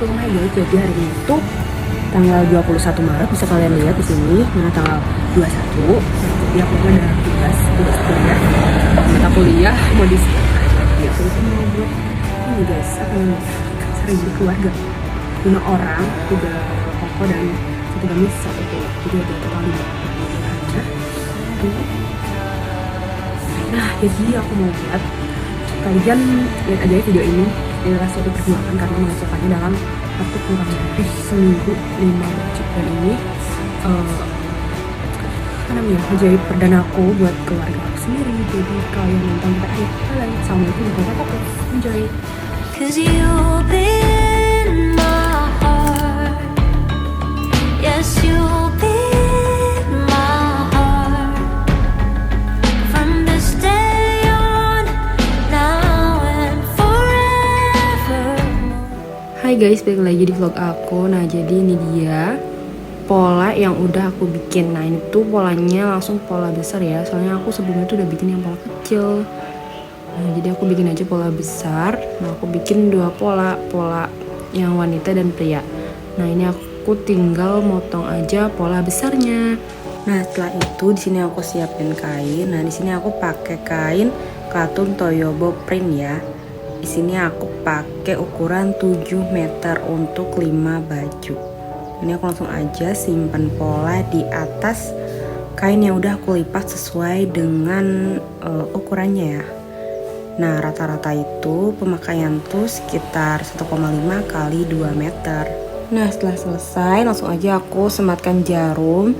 Assalamualaikum. Hai guys, jadi hari ini tuh tanggal 21 Maret, bisa kalian lihat di sini. Nah, tanggal 21. Jadi aku ada tugas kuliah. Mata kuliah mau di ya, aku itu mau buat ini guys, aku sering di keluarga. 5 orang, 3 koko dan 1 gamis, 1 tuh. Jadi ada total 5. Nah, jadi aku mau buat, kalian lihat aja video ini adalah suatu perjuangan karena mengusahakannya dalam waktu kurang lebih seminggu 5 baju. Dan ini apa namanya, menjadi perdana aku buat keluarga aku sendiri. Jadi kalian nonton sampai akhir. Kalian assalamualaikum warahmatullahi wabarakatuh. Enjoy. Cause you'll be in my heart. Yes, you'll be in my heart. From this day on, now and forever. Hai guys, balik lagi di vlog aku. Nah, jadi ini dia pola yang udah aku bikin. Nah, ini tuh polanya langsung pola besar ya. Soalnya aku sebelumnya tuh udah bikin yang pola kecil. Nah, jadi aku bikin aja pola besar. Nah, aku bikin 2 pola yang wanita dan pria. Nah, ini aku tinggal motong aja pola besarnya. Nah, setelah itu di sini aku siapin kain. Nah, di sini aku pakai kain katun Toyobo print ya. Di sini aku pakai ukuran 7 meter untuk 5 baju. Ini aku langsung aja simpan pola di atas kain yang udah aku lipat sesuai dengan ukurannya ya. Nah, rata-rata itu pemakaian tuh sekitar 1,5 kali 2 meter. Nah, setelah selesai langsung aja aku sematkan jarum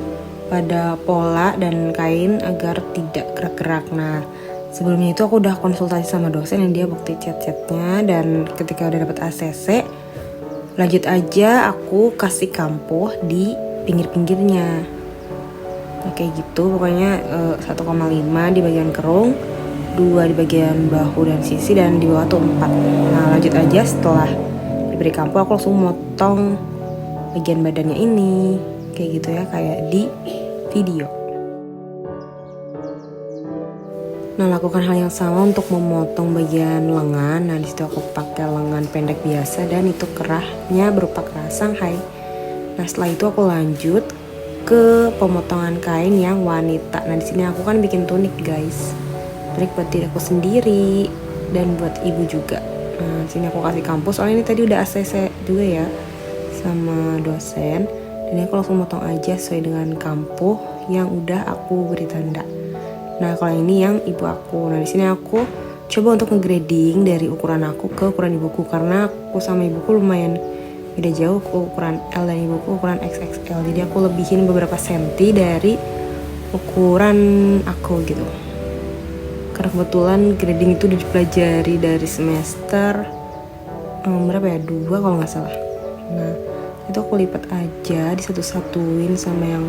pada pola dan kain agar tidak gerak-gerak. Nah, sebelumnya itu aku udah konsultasi sama dosen yang dia bukti chat-chatnya, dan ketika udah dapet ACC, lanjut aja aku kasih kampuh di pinggir-pinggirnya. Oke gitu, pokoknya 1,5 di bagian kerung, 2 di bagian bahu dan sisi, dan di bawah tuh 4. Nah, lanjut aja setelah diberi kampuh aku langsung motong bagian badannya ini. Kayak gitu ya, kayak di video. Nah, lakukan hal yang sama untuk memotong bagian lengan. Nah, disitu aku pakai lengan pendek biasa dan itu kerahnya berupa kerah Shanghai. Nah, setelah itu aku lanjut ke pemotongan kain yang wanita. Nah, di sini aku kan bikin tunik guys. Tunik buat diri aku sendiri dan buat ibu juga. Nah, di sini aku kasih kampus. Soalnya ini tadi udah ACC juga ya sama dosen. Dan ini aku langsung motong aja sesuai dengan kampuh yang udah aku beri tanda. Nah, kalau ini yang ibu aku. Nah, di sini aku coba untuk nge-grading dari ukuran aku ke ukuran ibuku, karena aku sama ibuku lumayan beda jauh. Ukuran L dan ibuku ukuran XXL. Jadi aku lebihin beberapa senti dari ukuran aku gitu. Karena kebetulan grading itu udah dipelajari dari semester berapa ya? 2 kalau nggak salah. Nah, itu aku lipat aja, disatu-satuin sama yang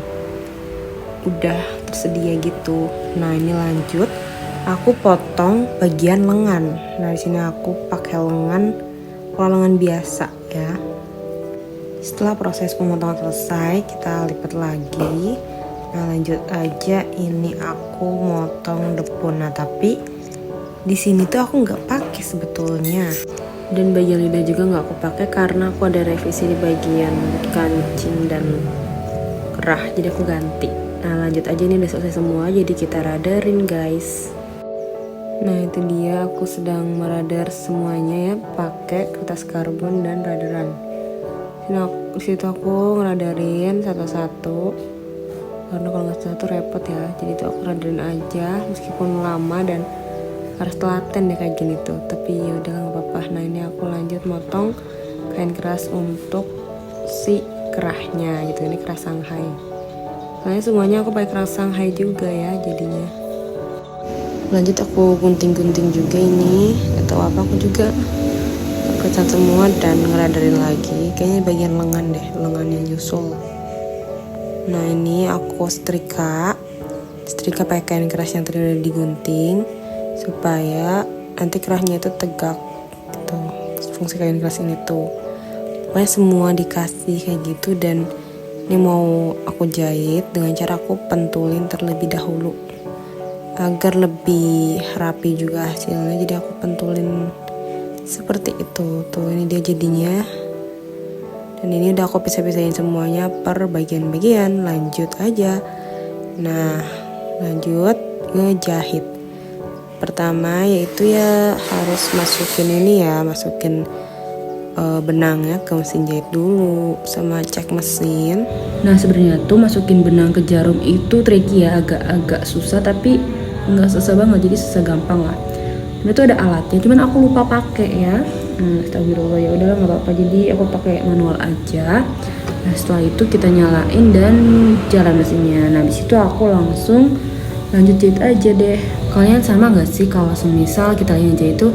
udah tersedia gitu. Nah, ini lanjut aku potong bagian lengan. Nah, di sini aku pakai pola lengan biasa ya. Setelah proses pemotongan selesai, kita lipat lagi. Nah, lanjut aja, ini aku motong depun. Nah, tapi di sini tuh aku nggak pakai sebetulnya. Dan bagian lidah juga nggak aku pakai karena aku ada revisi di bagian kancing dan kerah, jadi aku ganti. Nah, lanjut aja, ini udah selesai semua, jadi kita radarin guys. Nah, itu dia, aku sedang meradar semuanya ya pakai kertas karbon dan radaran. Di situ aku ngeradarin satu-satu karena kalau nggak satu repot ya. Jadi itu aku radarin aja meskipun lama dan harus telaten deh kayak gini tuh, tapi ya udah nggak apa-apa. Nah, ini aku lanjut motong kain keras untuk si kerahnya gitu. Ini kerah Shanghai. Soalnya semuanya aku pakai kerah Shanghai juga ya jadinya. Lanjut aku gunting-gunting juga ini, atau apa, aku juga kecat semua dan ngeradarin lagi. Kayaknya bagian lengan deh, lengan yang nyusul. Nah, ini aku setrika pakai kain keras yang tadi udah digunting supaya nanti kerahnya itu tegak gitu. Fungsi kain keras ini tuh pokoknya semua dikasih kayak gitu. Dan ini mau aku jahit dengan cara aku pentulin terlebih dahulu agar lebih rapi juga hasilnya. Jadi aku pentulin seperti itu. Tuh, ini dia jadinya. Dan ini udah aku pisah-pisahin semuanya per bagian-bagian. Lanjut aja. Nah, lanjut ngejahit. Pertama yaitu ya harus masukin ini ya, masukin benangnya ke mesin jahit dulu sama cek mesin. Nah sebenarnya tuh masukin benang ke jarum itu tricky ya, agak susah tapi nggak susah banget, jadi susah gampang lah. Dan itu ada alatnya, cuman aku lupa pakai ya. Astagfirullah, ya udahlah nggak apa-apa, jadi aku pakai manual aja. Nah setelah itu kita nyalain dan jalan mesinnya. Nah habis itu aku langsung lanjut jahit aja deh. Kalian sama nggak sih kalau semisal kita lagi ngejahit itu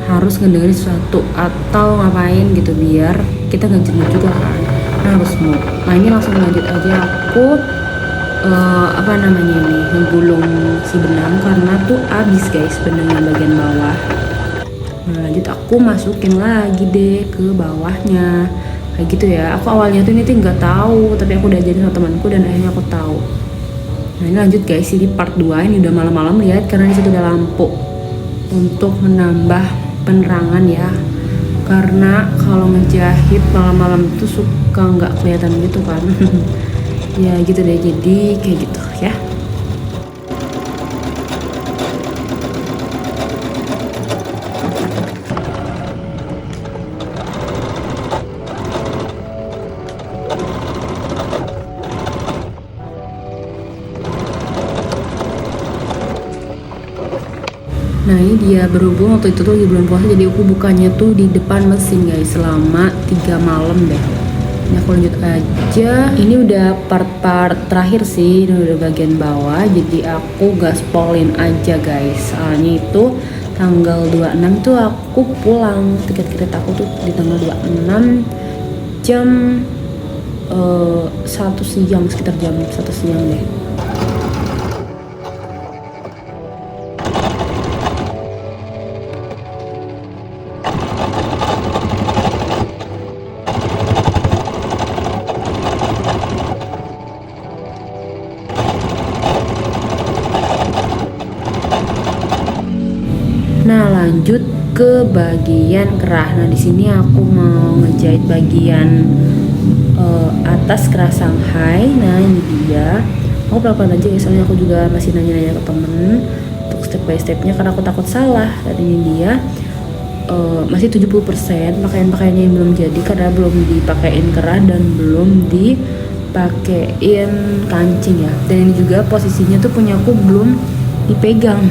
harus ngedengerin sesuatu atau ngapain gitu biar kita nggak jenuh juga kan? Nah harus mood. Nah ini langsung lanjut aja, aku ngegulung si benang karena tuh abis guys benangnya bagian bawah. Nah lanjut aku masukin lagi deh ke bawahnya kayak gitu ya. Aku awalnya tuh ini tuh nggak tahu, tapi aku udah jadi sama temanku dan akhirnya aku tahu. Nah ini lanjut guys, ini part 2. Ini udah malam-malam, lihat karena di situ ada lampu untuk menambah penerangan ya, karena kalau ngejahit malam-malam tuh suka nggak kelihatan gitu kan. Ya gitu deh, jadi kayak gitu ya. Nah ini dia, berhubung waktu itu tuh lagi bulan puasa, jadi aku bukanya tuh di depan mesin guys selama 3 malam deh. Nah aku lanjut aja, ini udah part-part terakhir sih, ini udah bagian bawah, jadi aku gaspolin aja guys. Soalnya itu tanggal 26 tuh aku pulang, tiket kereta aku tuh di tanggal 26 jam 1 siang, sekitar jam 1 siang deh. Nah lanjut ke bagian kerah. Nah di sini aku mau ngejahit bagian atas kerah Shanghai. Nah ini dia. Aku pelan-pelan aja ya, soalnya aku juga masih nanya-nanya ke temen untuk step by stepnya karena aku takut salah. Dan ini dia masih 70% pakaian-pakaiannya yang belum jadi karena belum dipakein kerah dan belum dipakein kancing ya. Dan ini juga posisinya tuh punya aku belum dipegang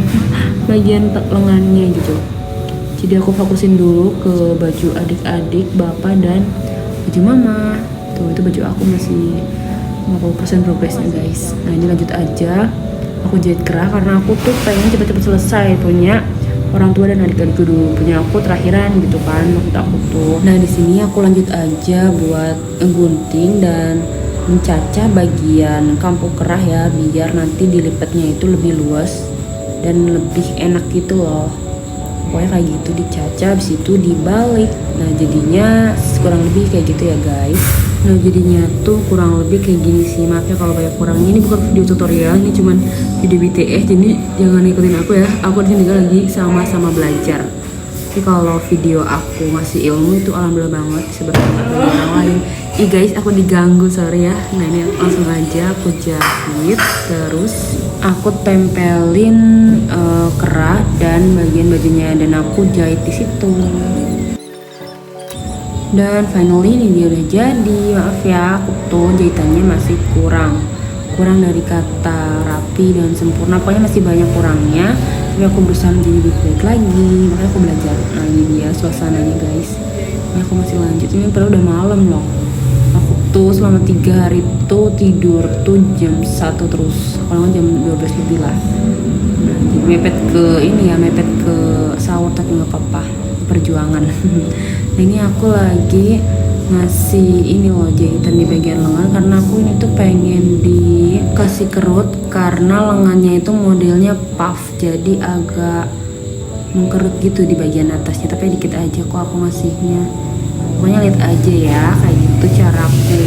bagian lengannya gitu. Jadi aku fokusin dulu ke baju adik-adik, bapak dan baju mama. Tuh itu baju aku masih 50% progresnya guys. Nah ini lanjut aja, aku jahit kerah karena aku tuh pengen cepet-cepet selesai. Punya orang tua dan adik-adikku dulu, punya aku terakhiran gitu kan maksud aku tuh. Nah di sini aku lanjut aja buat ngegunting dan mencacah bagian kampung kerah ya, biar nanti dilipatnya itu lebih luas dan lebih enak gitu loh. Pokoknya kayak gitu dicacah, habis itu dibalik. Nah jadinya kurang lebih kayak gitu ya guys. Nah jadinya tuh kurang lebih kayak gini sih. Maaf ya kalau banyak kurangnya, ini bukan video tutorial, ini cuman video BTS, jadi jangan ikutin aku ya. Aku disini lagi sama-sama belajar. Tapi kalau video aku ngasih ilmu itu alhamdulillah banget, bisa bermanfaat bagi orang lain. Ih guys, aku diganggu, sorry ya. Nah ini langsung aja aku jahit, terus aku tempelin kerah dan bagian bajunya, dan aku jahit di situ. Dan finally ini dia udah jadi. Maaf ya, aku tuh jahitannya masih kurang dari kata rapi dan sempurna, pokoknya masih banyak kurangnya, tapi aku berusaha menjadi lebih baik lagi, makanya aku belajar. Nah ini dia suasananya guys, ini aku masih lanjut, ini padahal udah malam loh. Aku tuh selama 3 hari tuh tidur tuh jam 1 terus, kalau jam 12 lebih lah. Nah jadi mepet ke sahur, tapi gak apa-apa, perjuangan. Nah ini aku lagi ngasih ini loh jahitan di bagian lengan, karena aku ini tuh pengen dikasih kerut karena lengannya itu modelnya puff, jadi agak mengkerut gitu di bagian atasnya, tapi dikit aja kok aku ngasihnya. Pokoknya lihat aja ya, kayak gitu caraku.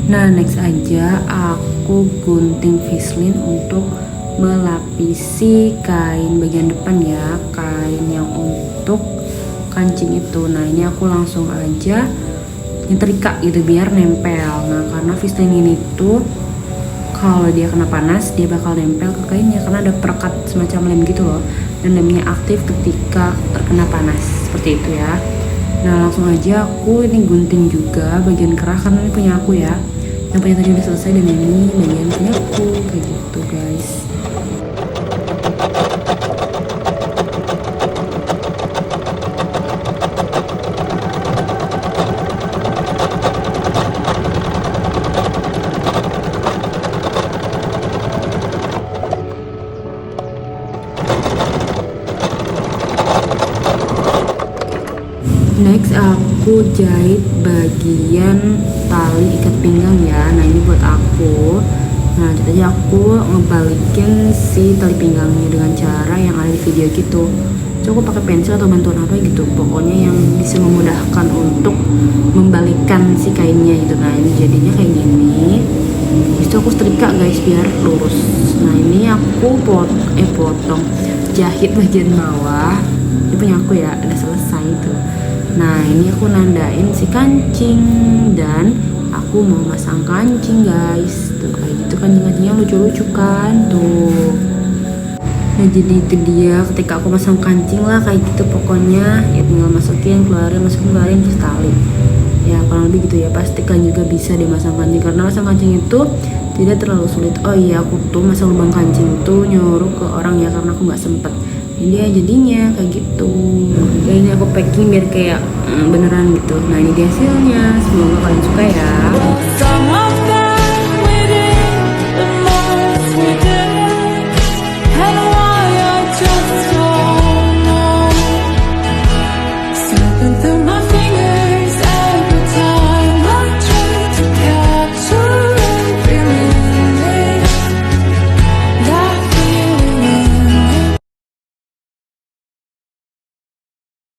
Nah, next aja aku gunting Vaseline untuk melapisi kain bagian depan ya, kain yang untuk kancing itu. Nah, ini aku langsung aja nyetrika gitu biar nempel. Nah, karena Vaseline ini tuh kalau dia kena panas dia bakal nempel ke kainnya karena ada perekat semacam lem gitu loh, dan lemnya aktif ketika terkena panas seperti itu ya. Nah, langsung aja aku ini gunting juga bagian kerah karena ini punya aku ya. Yang punya tadi udah selesai dan ini bagian punya aku kayak gitu guys. Next aku jahit bagian tali ikat pinggang ya. Nah, ini buat aku. Nah, jadi aku ngebalikin si tali pinggangnya dengan cara yang ada di video gitu. So, aku pakai pensil atau bantuan apa gitu. Pokoknya yang bisa memudahkan untuk membalikkan si kainnya gitu. Nah, ini jadinya kayak gini. Itu aku setrika guys biar lurus. Nah, ini aku potong jahit bagian bawah. Ini punya aku ya, udah selesai tuh. Nah, ini aku nandain si kancing dan aku mau masang kancing guys. Tuh kayak gitu kancing-kancingnya lucu-lucu kan tuh. Nah, jadi itu dia ketika aku masang kancing lah kayak gitu pokoknya. Ya tinggal masukin, keluarin terus tali. Ya kurang lebih gitu ya. Pastikan juga bisa deh masang kancing karena masang kancing itu tidak terlalu sulit. Oh iya, aku tuh masang lubang kancing tuh nyuruh ke orang ya karena aku nggak sempet. Ini dia jadinya kayak gitu. Ya, ini aku packing biar kayak beneran gitu. Nah, ini dia hasilnya. Semoga kalian suka ya. Some of them